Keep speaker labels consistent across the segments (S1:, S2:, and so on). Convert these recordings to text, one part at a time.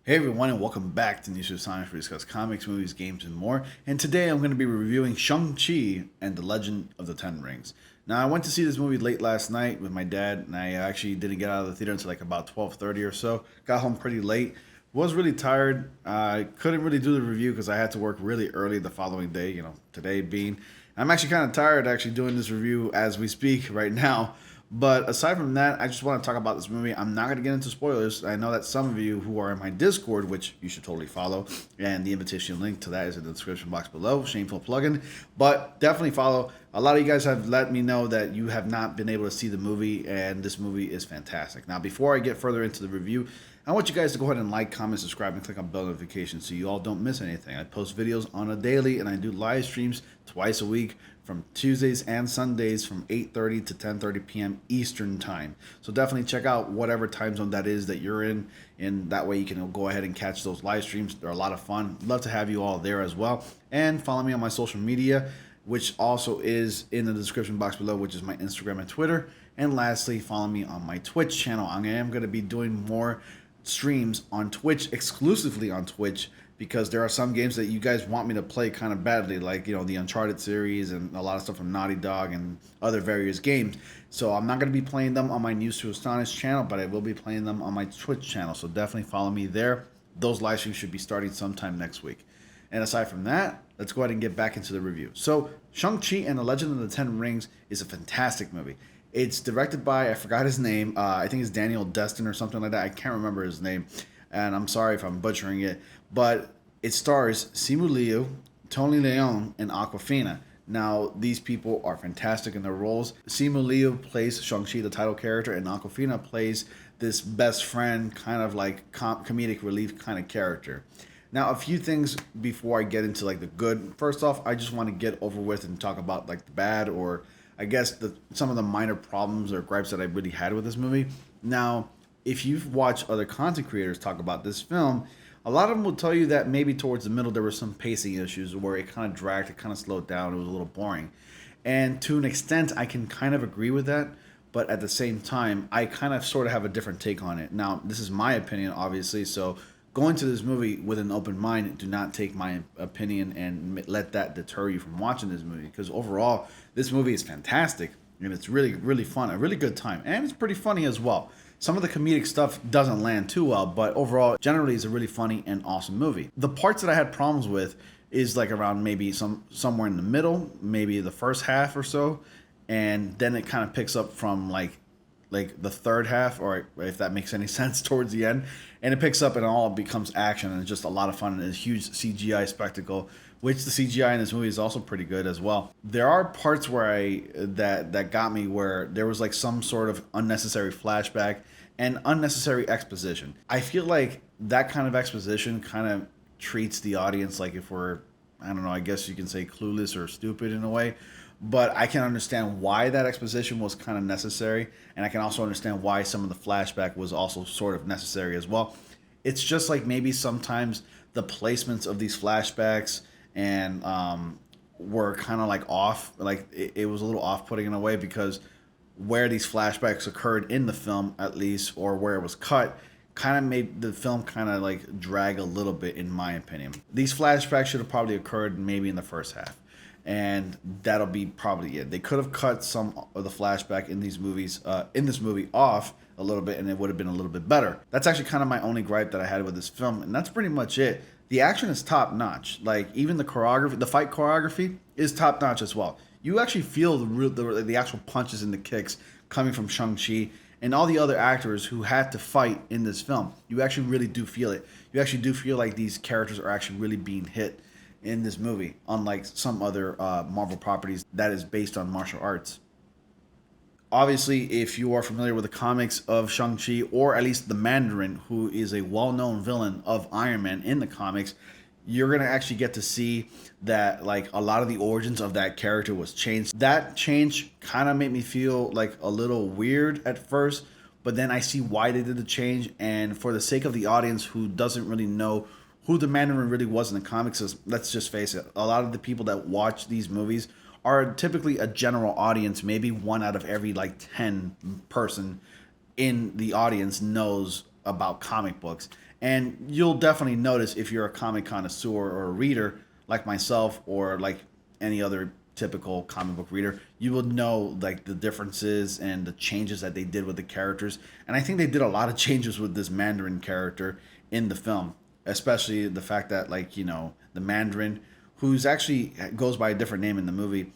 S1: Hey everyone, and welcome back to News with Science, where we discuss comics, movies, games, and more. And today I'm going to be reviewing Shang-Chi and the Legend of the Ten Rings. Now, I went to see this movie late last night with my dad, and I actually didn't get out of the theater until like about 12:30 or so. Got home pretty late. Was really tired. I couldn't really do the review because I had to work really early the following day. Today being. I'm actually kind of tired actually doing this review as we speak right now. But aside from that, I just want to talk about this movie. I'm not going to get into spoilers. I know that some of you who are in my Discord, which you should totally follow, and the invitation link to that is in the description box below. Shameful plugin. But definitely follow. A lot of you guys have let me know that you have not been able to see the movie, and this movie is fantastic. Now, before I get further into the review, I want you guys to go ahead and like, comment, subscribe, and click on bell notifications so you all don't miss anything. I post videos on a daily, and I do live streams twice a week from Tuesdays and Sundays from 8:30 to 10:30 p.m. Eastern Time. So definitely check out whatever time zone that is that you're in, and that way you can go ahead and catch those live streams. They're a lot of fun. Love to have you all there as well. And follow me on my social media, which also is in the description box below, which is my Instagram and Twitter. And lastly, follow me on my Twitch channel. I am going to be doing more streams on Twitch, exclusively on Twitch, because there are some games that you guys want me to play kind of badly, like the Uncharted series and a lot of stuff from Naughty Dog and other various games. So I'm not going to be playing them on my News to Astonish channel, but I will be playing them on my Twitch channel. So definitely follow me there. Those live streams should be starting sometime next week. And aside from that, let's go ahead and get back into the review. So Shang-Chi and the Legend of the Ten Rings is a fantastic movie. It's directed by, I forgot his name, I think it's Daniel Destin or something like that. I can't remember his name, and I'm sorry if I'm butchering it. But it stars Simu Liu, Tony Leon, and Aquafina. Now, these people are fantastic in their roles. Simu Liu plays Shang-Chi, the title character, and Aquafina plays this best friend, kind of like comedic relief kind of character. Now, a few things before I get into like the good. First off, I just want to get over with and talk about like the bad, or I guess some of the minor problems or gripes that I really had with this movie. Now, if you've watched other content creators talk about this film, a lot of them will tell you that maybe towards the middle there were some pacing issues where it kind of dragged, it kind of slowed down, it was a little boring. And to an extent, I can kind of agree with that, but at the same time, I kind of sort of have a different take on it. Now, this is my opinion, obviously, so going to this movie with an open mind, do not take my opinion and let that deter you from watching this movie, because overall this movie is fantastic and it's really, really fun, a really good time, and it's pretty funny as well. Some of the comedic stuff doesn't land too well, but overall, generally, it's a really funny and awesome movie. The parts that I had problems with is like around maybe somewhere in the middle, maybe the first half or so, and then it kind of picks up from like the third half, or if that makes any sense, towards the end, and it picks up and all becomes action, and it's just a lot of fun and a huge CGI spectacle, which the CGI in this movie is also pretty good as well. There are parts where that got me, where there was like some sort of unnecessary flashback and unnecessary exposition. I feel like that kind of exposition kind of treats the audience like if we're, I don't know, I guess you can say clueless or stupid in a way. But I can understand why that exposition was kind of necessary, and I can also understand why some of the flashback was also sort of necessary as well. It's just like maybe sometimes the placements of these flashbacks and were kind of like off. Like it was a little off-putting in a way, because where these flashbacks occurred in the film, at least, or where it was cut, kind of made the film kind of like drag a little bit, in my opinion. These flashbacks should have probably occurred maybe in the first half, and that'll be probably it. They could have cut some of the flashback in these movies, in this movie, off a little bit, and it would have been a little bit better. That's actually kind of my only gripe that I had with this film, and that's pretty much it. The action is top notch. Like even the choreography, the fight choreography is top notch as well. You actually feel the actual punches and the kicks coming from Shang-Chi and all the other actors who had to fight in this film. You actually really do feel it. You actually do feel like these characters are actually really being hit in this movie, unlike some other Marvel properties that is based on martial arts. Obviously, if you are familiar with the comics of Shang-Chi, or at least the Mandarin, who is a well-known villain of Iron Man in the comics, you're going to actually get to see that like a lot of the origins of that character was changed. That change kind of made me feel like a little weird at first, but then I see why they did the change, and for the sake of the audience who doesn't really know who the Mandarin really was in the comics, is, let's just face it, a lot of the people that watch these movies are typically a general audience. Maybe one out of every like 10 person in the audience knows about comic books. And you'll definitely notice if you're a comic connoisseur or a reader like myself or like any other typical comic book reader, you will know like the differences and the changes that they did with the characters. And I think they did a lot of changes with this Mandarin character in the film, especially the fact that, like, you know, the Mandarin, who's actually goes by a different name in the movie,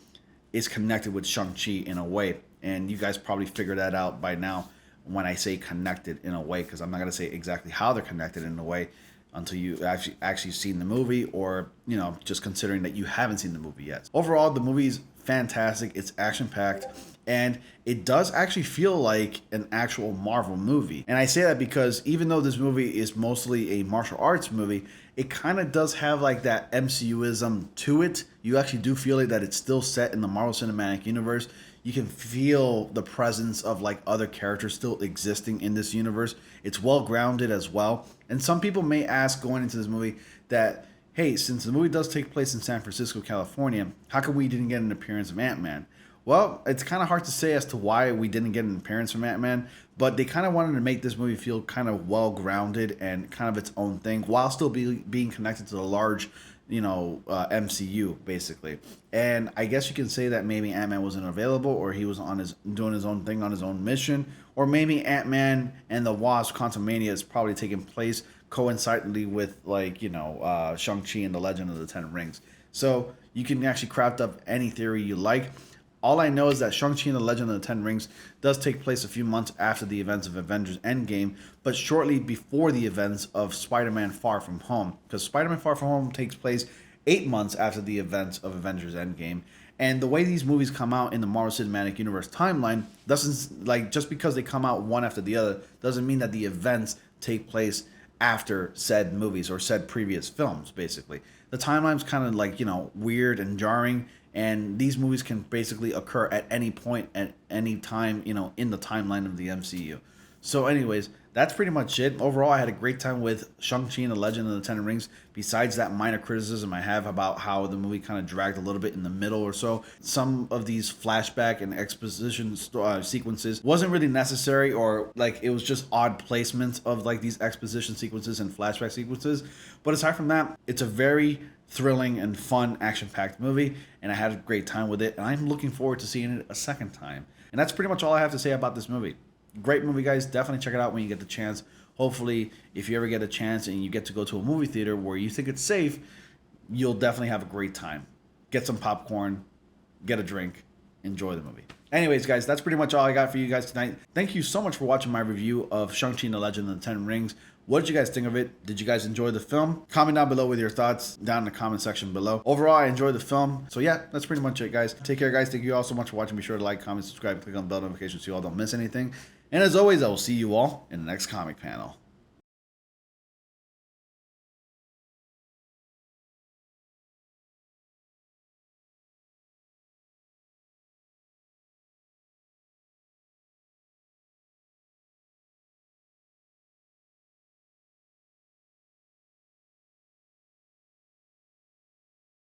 S1: is connected with Shang-Chi in a way. And you guys probably figured that out by now when I say connected in a way, because I'm not going to say exactly how they're connected in a way until you actually seen the movie, or, you know, just considering that you haven't seen the movie yet. Overall, the movie's fantastic. It's action-packed, and it does actually feel like an actual Marvel movie. And I say that because even though this movie is mostly a martial arts movie, it kind of does have like that MCUism to it. You actually do feel like that it's still set in the Marvel Cinematic Universe. You can feel the presence of like other characters still existing in this universe. It's well grounded as well. And some people may ask going into this movie that, hey, since the movie does take place in San Francisco, California, how come we didn't get an appearance of Ant-Man? Well, it's kind of hard to say as to why we didn't get an appearance from Ant-Man, but they kind of wanted to make this movie feel kind of well grounded and kind of its own thing while still being connected to the large, you know, MCU basically. And I guess you can say that maybe Ant-Man wasn't available, or he was on doing his own thing on his own mission, or maybe Ant-Man and the Wasp: Quantumania is probably taking place coincidentally with, like, you know, Shang-Chi and the Legend of the Ten Rings. So you can actually craft up any theory you like. All I know is that Shang-Chi and the Legend of the Ten Rings does take place a few months after the events of Avengers Endgame, but shortly before the events of Spider-Man Far From Home, because Spider-Man Far From Home takes place 8 months after the events of Avengers Endgame. And the way these movies come out in the Marvel Cinematic Universe timeline doesn't, like, just because they come out one after the other doesn't mean that the events take place after said movies or said previous films, basically. The timeline's kind of like, you know, weird and jarring, and these movies can basically occur at any point, at any time, you know, in the timeline of the MCU. So anyways, that's pretty much it. Overall, I had a great time with Shang-Chi and the Legend of the Ten Rings, besides that minor criticism I have about how the movie kind of dragged a little bit in the middle or so. Some of these flashback and exposition sequences wasn't really necessary, or like it was just odd placements of like these exposition sequences and flashback sequences. But aside from that, it's a very thrilling and fun action-packed movie, and I had a great time with it, and I'm looking forward to seeing it a second time. And that's pretty much all I have to say about this movie. Great movie, guys. Definitely check it out when you get the chance. Hopefully, if you ever get a chance and you get to go to a movie theater where you think it's safe, you'll definitely have a great time. Get some popcorn, get a drink, enjoy the movie. Anyways, guys, that's pretty much all I got for you guys tonight. Thank you so much for watching my review of Shang-Chi and the Legend of the Ten Rings. What did you guys think of it? Did you guys enjoy the film? Comment down below with your thoughts down in the comment section below. Overall, I enjoyed the film. So yeah, that's pretty much it, guys. Take care, guys. Thank you all so much for watching. Be sure to like, comment, subscribe, click on the bell notifications so you all don't miss anything. And as always, I will see you all in the next comic panel.